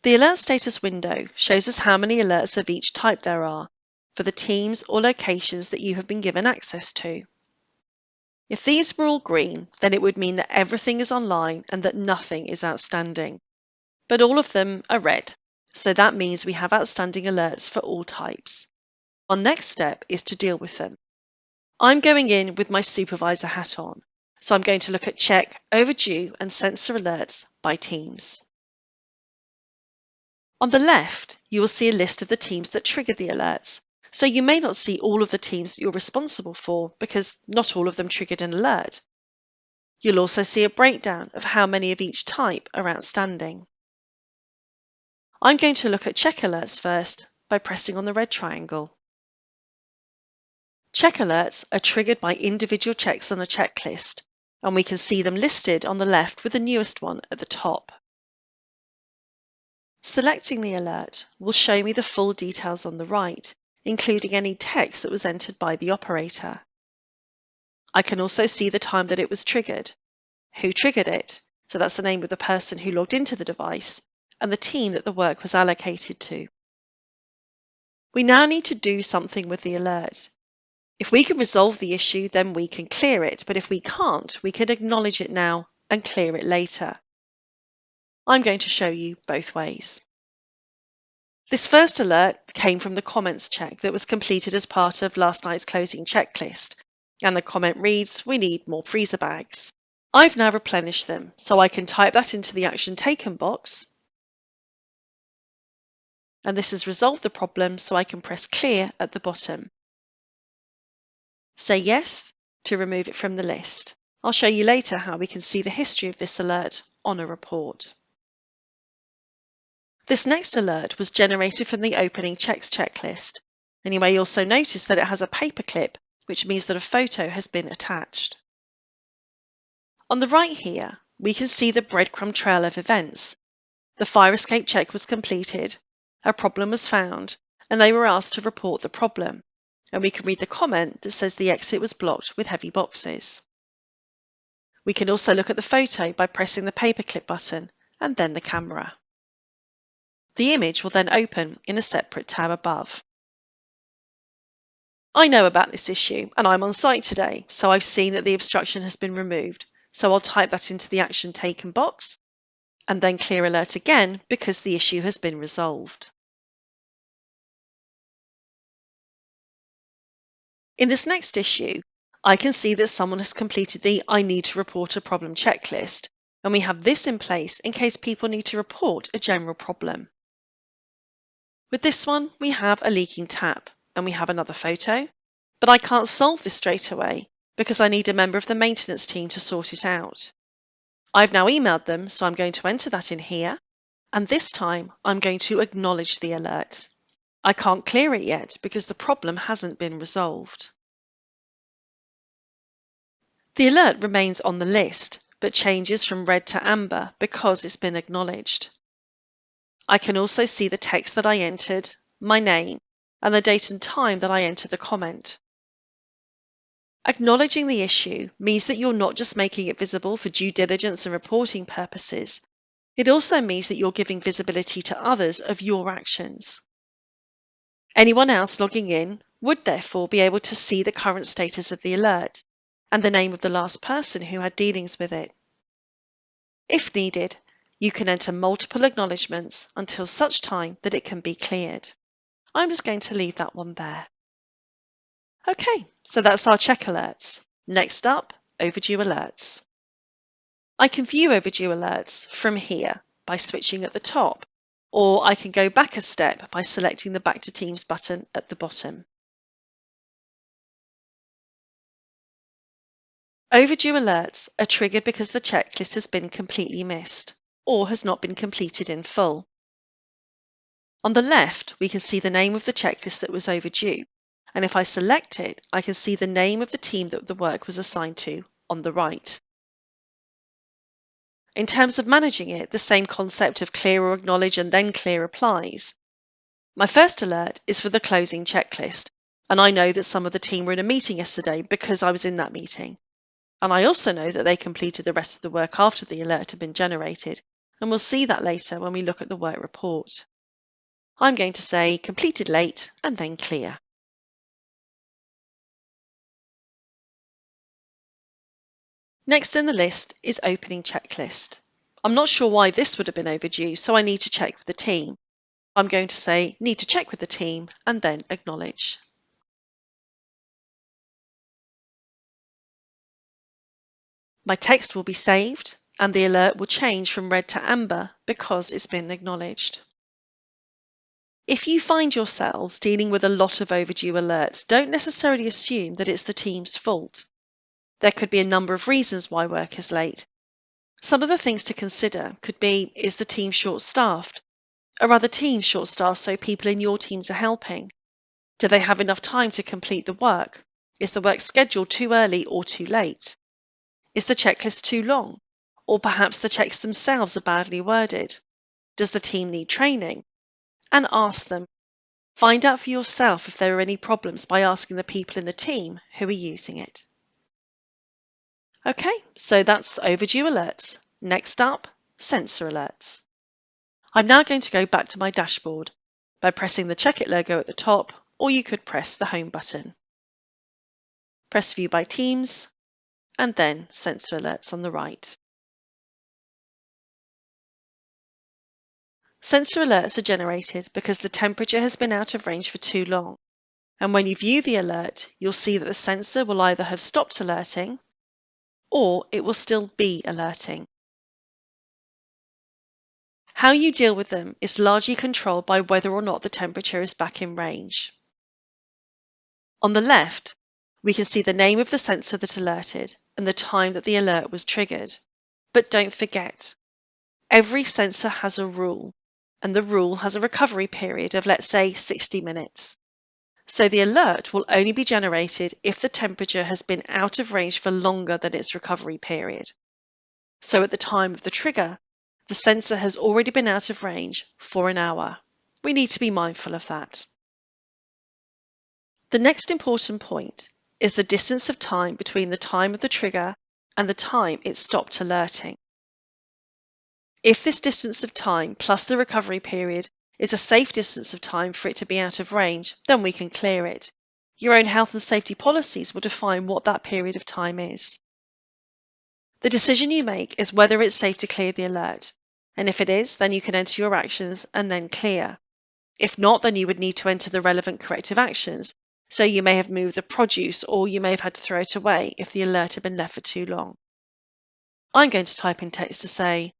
The alert status window shows us how many alerts of each type there are for the teams or locations that you have been given access to. If these were all green, then it would mean that everything is online and that nothing is outstanding. But all of them are red, so that means we have outstanding alerts for all types. Our next step is to deal with them. I'm going in with my supervisor hat on, so I'm going to look at check, overdue and sensor alerts by teams. On the left, you will see a list of the teams that triggered the alerts, so you may not see all of the teams that you're responsible for because not all of them triggered an alert. You'll also see a breakdown of how many of each type are outstanding. I'm going to look at check alerts first by pressing on the red triangle. Check alerts are triggered by individual checks on a checklist, and we can see them listed on the left with the newest one at the top. Selecting the alert will show me the full details on the right, including any text that was entered by the operator. I can also see the time that it was triggered, who triggered it, so that's the name of the person who logged into the device, and the team that the work was allocated to. We now need to do something with the alert. If we can resolve the issue, then we can clear it, but if we can't, we can acknowledge it now and clear it later. I'm going to show you both ways. This first alert came from the comments check that was completed as part of last night's closing checklist, and the comment reads, "We need more freezer bags." I've now replenished them, so I can type that into the action taken box, and this has resolved the problem, so I can press clear at the bottom. Say yes to remove it from the list. I'll show you later how we can see the history of this alert on a report. This next alert was generated from the opening checks checklist, and you may also notice that it has a paperclip, which means that a photo has been attached. On the right here, we can see the breadcrumb trail of events. The fire escape check was completed, a problem was found, and they were asked to report the problem. And we can read the comment that says the exit was blocked with heavy boxes. We can also look at the photo by pressing the paperclip button and then the camera. The image will then open in a separate tab above. I know about this issue and I'm on site today, so I've seen that the obstruction has been removed. So I'll type that into the action taken box and then clear alert again because the issue has been resolved. In this next issue, I can see that someone has completed the I need to report a problem checklist, and we have this in place in case people need to report a general problem. With this one, we have a leaking tap and we have another photo, but I can't solve this straight away because I need a member of the maintenance team to sort it out. I've now emailed them, so I'm going to enter that in here, and this time I'm going to acknowledge the alert. I can't clear it yet because the problem hasn't been resolved. The alert remains on the list, but changes from red to amber because it's been acknowledged. I can also see the text that I entered, my name, and the date and time that I entered the comment. Acknowledging the issue means that you're not just making it visible for due diligence and reporting purposes. It also means that you're giving visibility to others of your actions. Anyone else logging in would therefore be able to see the current status of the alert and the name of the last person who had dealings with it. If needed, you can enter multiple acknowledgements until such time that it can be cleared. I'm just going to leave that one there. Okay, so that's our check alerts. Next up, overdue alerts. I can view overdue alerts from here by switching at the top, or I can go back a step by selecting the Back to Teams button at the bottom. Overdue alerts are triggered because the checklist has been completely missed or has not been completed in full. On the left, we can see the name of the checklist that was overdue, and if I select it, I can see the name of the team that the work was assigned to on the right. In terms of managing it, the same concept of clear or acknowledge and then clear applies. My first alert is for the closing checklist, and I know that some of the team were in a meeting yesterday because I was in that meeting. And I also know that they completed the rest of the work after the alert had been generated, and we'll see that later when we look at the work report. I'm going to say completed late and then clear. Next in the list is opening checklist. I'm not sure why this would have been overdue, so I need to check with the team. I'm going to say need to check with the team and then acknowledge. My text will be saved and the alert will change from red to amber because it's been acknowledged. If you find yourselves dealing with a lot of overdue alerts, don't necessarily assume that it's the team's fault. There could be a number of reasons why work is late. Some of the things to consider could be, is the team short-staffed? Are other teams short-staffed so people in your teams are helping? Do they have enough time to complete the work? Is the work scheduled too early or too late? Is the checklist too long? Or perhaps the checks themselves are badly worded? Does the team need training? And ask them. Find out for yourself if there are any problems by asking the people in the team who are using it. Okay, so that's overdue alerts. Next up, sensor alerts. I'm now going to go back to my dashboard by pressing the Check It logo at the top, or you could press the Home button. Press View by Teams, and then Sensor Alerts on the right. Sensor alerts are generated because the temperature has been out of range for too long, and when you view the alert, you'll see that the sensor will either have stopped alerting or it will still be alerting. How you deal with them is largely controlled by whether or not the temperature is back in range. On the left, we can see the name of the sensor that alerted and the time that the alert was triggered. But don't forget, every sensor has a rule, and the rule has a recovery period of, let's say, 60 minutes. So the alert will only be generated if the temperature has been out of range for longer than its recovery period. So at the time of the trigger, the sensor has already been out of range for an hour. We need to be mindful of that. The next important point is the distance of time between the time of the trigger and the time it stopped alerting. If this distance of time plus the recovery period is a safe distance of time for it to be out of range, then we can clear it. Your own health and safety policies will define what that period of time is. The decision you make is whether it's safe to clear the alert, and if it is, then you can enter your actions and then clear. If not, then you would need to enter the relevant corrective actions. So you may have moved the produce or you may have had to throw it away if the alert had been left for too long. I'm going to type in text to say,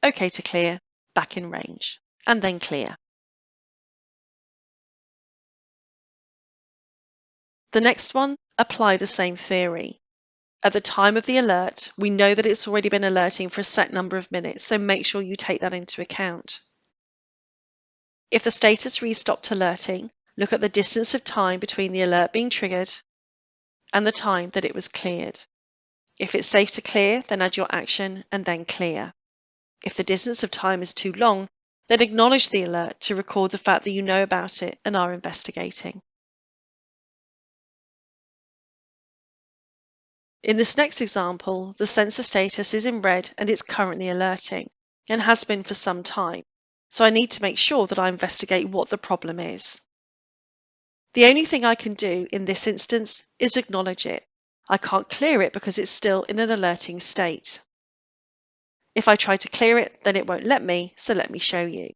OK to clear, back in range, and then clear. The next one, apply the same theory. At the time of the alert, we know that it's already been alerting for a set number of minutes, so make sure you take that into account. If the status reads stopped alerting, look at the distance of time between the alert being triggered and the time that it was cleared. If it's safe to clear, then add your action and then clear. If the distance of time is too long, then acknowledge the alert to record the fact that you know about it and are investigating. In this next example, the sensor status is in red and it's currently alerting and has been for some time, so I need to make sure that I investigate what the problem is. The only thing I can do in this instance is acknowledge it. I can't clear it because it's still in an alerting state. If I try to clear it, then it won't let me, so let me show you.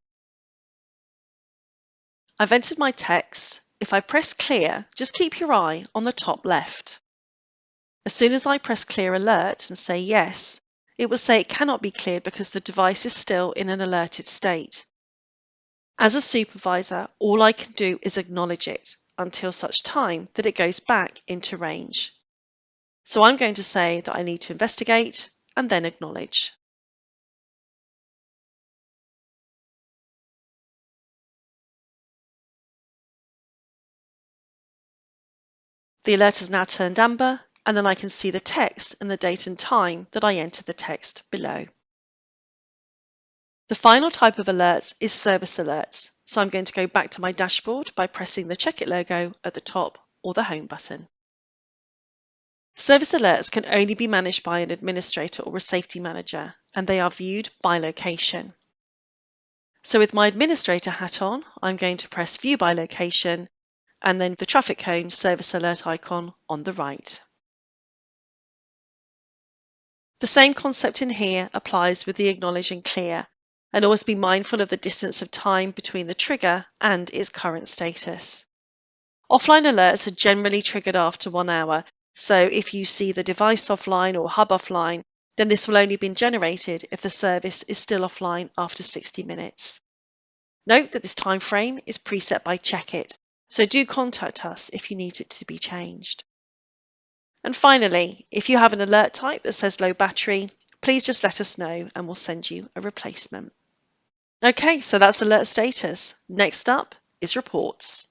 I've entered my text. If I press clear, just keep your eye on the top left. As soon as I press clear alert and say yes, it will say it cannot be cleared because the device is still in an alerted state. As a supervisor, all I can do is acknowledge it until such time that it goes back into range. So I'm going to say that I need to investigate and then acknowledge. The alert has now turned amber, and then I can see the text and the date and time that I entered the text below. The final type of alerts is service alerts, so I'm going to go back to my dashboard by pressing the Check It logo at the top or the Home button. Service alerts can only be managed by an administrator or a safety manager, and they are viewed by location. So with my administrator hat on, I'm going to press View by Location and then the traffic cone service alert icon on the right. The same concept in here applies with the acknowledge and clear, and always be mindful of the distance of time between the trigger and its current status. Offline alerts are generally triggered after 1 hour, so if you see the device offline or hub offline, then this will only be generated if the service is still offline after 60 minutes. Note that this time frame is preset by Checkit, so do contact us if you need it to be changed. And finally, if you have an alert type that says low battery, please just let us know and we'll send you a replacement. Okay, so that's alert status. Next up is reports.